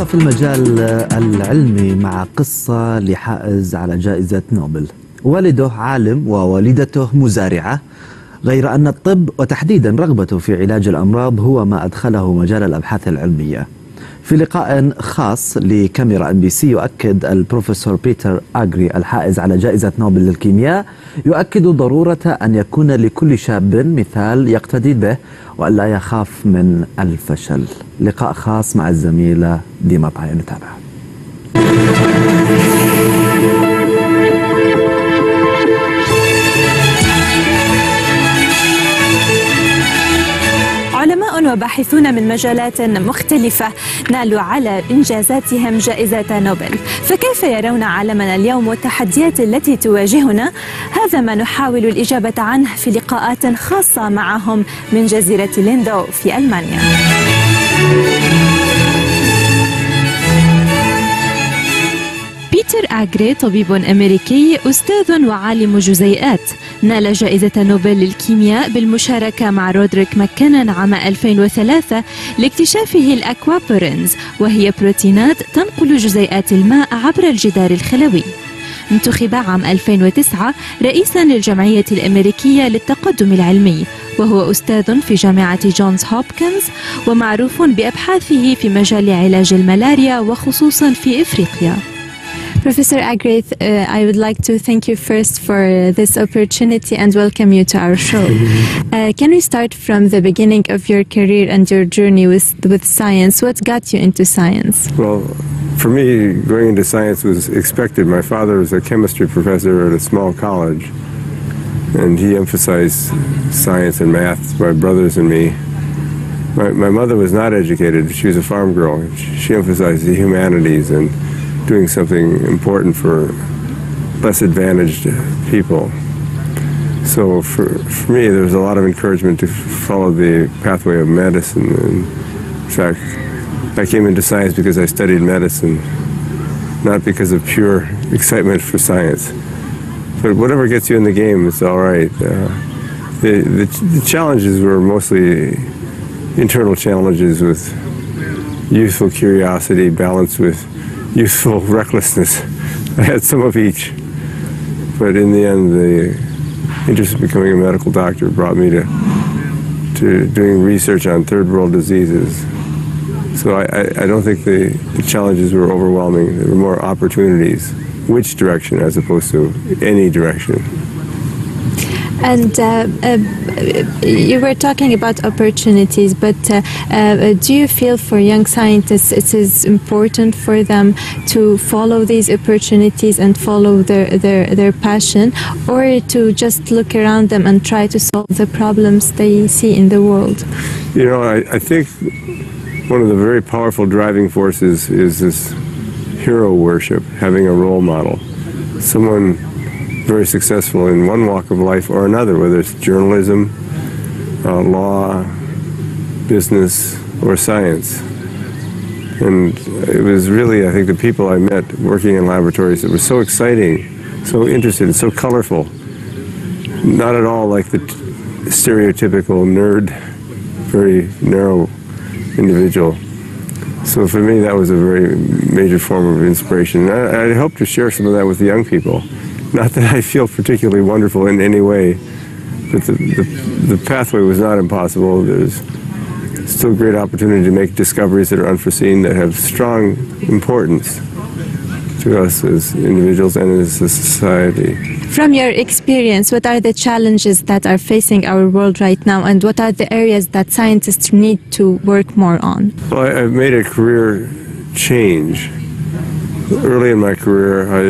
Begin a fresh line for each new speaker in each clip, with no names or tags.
في المجال العلمي مع قصة لحائز على جائزة نوبل. والده عالم ووالدته مزارعة، غير أن الطب وتحديدا رغبته في علاج الأمراض هو ما أدخله مجال الأبحاث العلمية. في لقاء خاص لكاميرا NBC يؤكد البروفيسور بيتر آغري الحائز على جائزة نوبل للكيمياء يؤكد ضرورة أن يكون لكل شاب مثال يقتدي به وأن لا يخاف من الفشل. لقاء خاص مع الزميلة ديما طايا، نتابع.
علماء وباحثون من مجالات مختلفة نالوا على إنجازاتهم جائزة نوبل، فكيف يرون عالمنا اليوم والتحديات التي تواجهنا؟ هذا ما نحاول الإجابة عنه في لقاءات خاصة معهم من جزيرة ليندو في ألمانيا. بيتر آغري طبيب أمريكي أستاذ وعالم جزيئات، نال جائزة نوبل للكيمياء بالمشاركة مع رودريك ماككينون عام 2003 لاكتشافه الأكوابورينز، وهي بروتينات تنقل جزيئات الماء عبر الجدار الخلوي. انتخب عام 2009 رئيسا للجمعية الأمريكية للتقدم العلمي، وهو أستاذ في جامعة جونز هوبكنز ومعروف بأبحاثه في مجال علاج الملاريا وخصوصا في إفريقيا. Professor Ághri, I would like to thank you first for this opportunity and welcome you to our show. Can we start from the beginning of your career and your journey with science? What got you into science?
Well, for me, going into science was expected. My father was a chemistry professor at a small college, and he emphasized science and math to my brothers and me. My mother was not educated. She was a farm girl. She emphasized the humanities and doing something important for less advantaged people. So for me, there was a lot of encouragement to follow the pathway of medicine. And in fact, I came into science because I studied medicine, not because of pure excitement for science. But whatever gets you in the game, it's all right. The challenges were mostly internal challenges with youthful curiosity balanced with youthful recklessness. I had some of each, but in the end, the interest in becoming a medical doctor brought me to doing research on third world diseases. So I don't think the challenges were overwhelming. There were more opportunities. Which direction as opposed to any direction.
And you were talking about opportunities, but do you feel for young scientists it is important for them to follow these opportunities and follow their passion, or to just look around them and try to solve the problems they see in the world?
You know, I think one of the very powerful driving forces is this hero worship, having a role model, someone very successful in one walk of life or another, whether it's journalism, law, business, or science. And it was really, I think, the people I met working in laboratories that were so exciting, so interested, and so colorful. Not at all like the stereotypical nerd, very narrow individual. So for me, that was a very major form of inspiration. I hope to share some of that with the young people. Not that I feel particularly wonderful in any way, but the pathway was not impossible. There's still great opportunity to make discoveries that are unforeseen, that have strong importance to us as individuals and as a society.
From your experience, what are the challenges that are facing our world right now, and what are the areas that scientists need to work more on?
Well, I've made a career change. Early in my career, I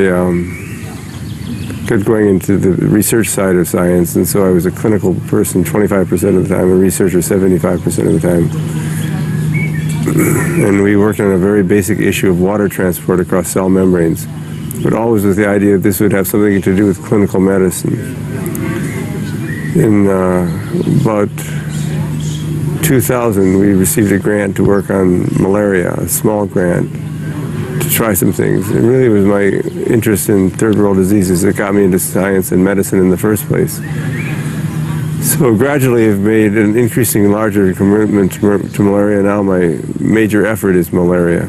kept going into the research side of science, and so I was a clinical person 25% of the time, a researcher 75% of the time. And we worked on a very basic issue of water transport across cell membranes, but always with the idea that this would have something to do with clinical medicine. In about 2000, we received a grant to work on malaria, a small grant, to try some things. It really was my interest in third world diseases that got me into science and medicine in the first place. So gradually I've made an increasing larger commitment to malaria. Now my major effort is malaria.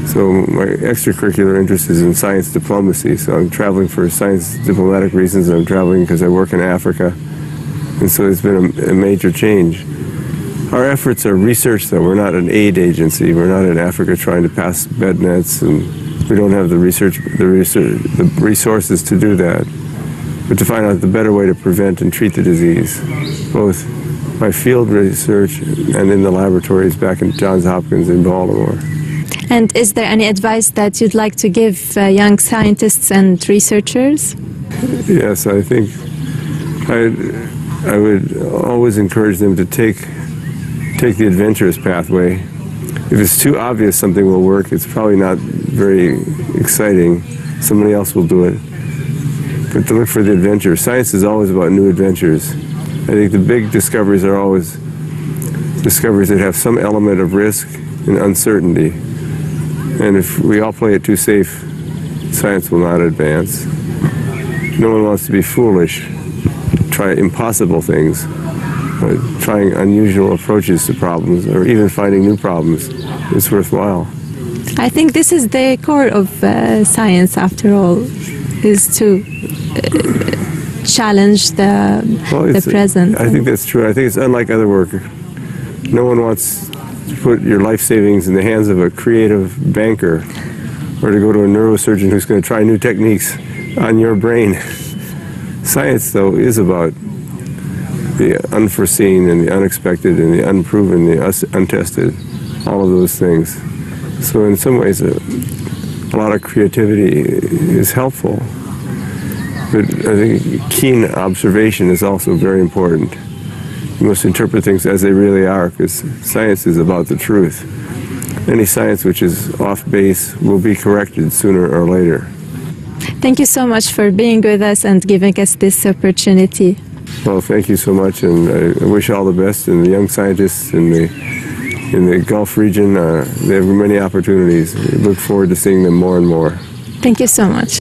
So my extracurricular interest is in science diplomacy. So I'm traveling for science diplomatic reasons. I'm traveling because I work in Africa. And so it's been a major change. Our efforts are research, though. We're not an aid agency. We're not in Africa trying to pass bed nets, and we don't have the resources to do that. But to find out the better way to prevent and treat the disease, both by field research and in the laboratories back in Johns Hopkins in Baltimore.
And is there any advice that you'd like to give young scientists and researchers?
Yes, I think I would always encourage them to take the adventurous pathway. If it's too obvious something will work, it's probably not very exciting. Somebody else will do it. But to look for the adventure. Science is always about new adventures. I think the big discoveries are always discoveries that have some element of risk and uncertainty. And if we all play it too safe, science will not advance. No one wants to be foolish, try impossible things, trying unusual approaches to problems, or even finding new problems. It's worthwhile.
I think this is the core of science, after all, is to challenge the present.
I think that's true. I think it's unlike other work. No one wants to put your life savings in the hands of a creative banker or to go to a neurosurgeon who's going to try new techniques on your brain. Science, though, is about the unforeseen and the unexpected and the unproven, the untested, all of those things. So in some ways, a lot of creativity is helpful. But I think keen observation is also very important. You must interpret things as they really are, because science is about the truth. Any science which is off base will be corrected sooner or later.
Thank you so much for being with us and giving us this opportunity.
Well, thank you so much, and I wish all the best. And the young scientists in the Gulf region, they have many opportunities. We look forward to seeing them more and more.
Thank you so much.